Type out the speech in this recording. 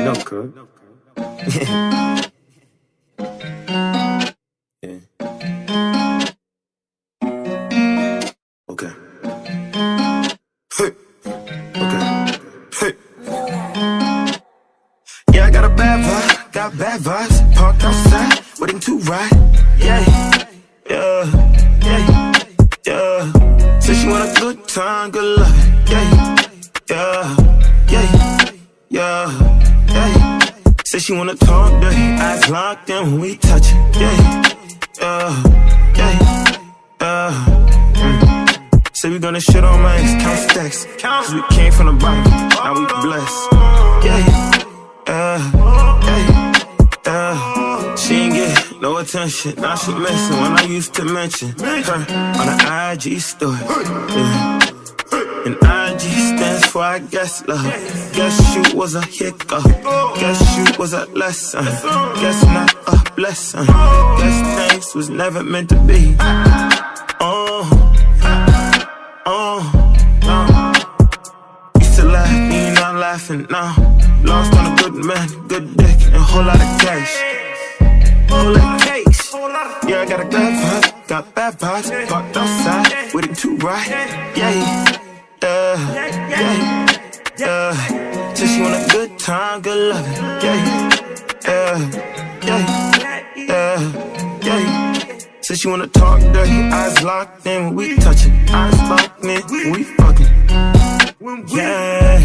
No good. Yeah. Okay. Hey. Okay. Hey. Yeah, I got a got bad vibes. Parked outside, waiting to ride. Yeah, yeah. Said she want a good time, good love. Yeah. Said she wanna talk dirty, eyes locked in when we touch it. Say we gonna shit on my ex, count stacks. Cause we came from the bottom, now we blessed. She ain't get no attention, now she missing when I used to mention her on the IG story. And IG stands for I guess love. Guess you was a hiccup. Guess you was a lesson. Guess not a blessing. Guess things was never meant to be. Used to laugh, but you not laughing now. Lost on a good man, good dick, and a whole lot of cash. Whole lot of cakes. Yeah, I got a bad vibe, got bad vibes. Parked outside, waiting to ride. Said she want a good time, good loving. Said she wanna talk dirty, eyes locked in when we touchin'. Eyes locked in when we fucking. Yeah.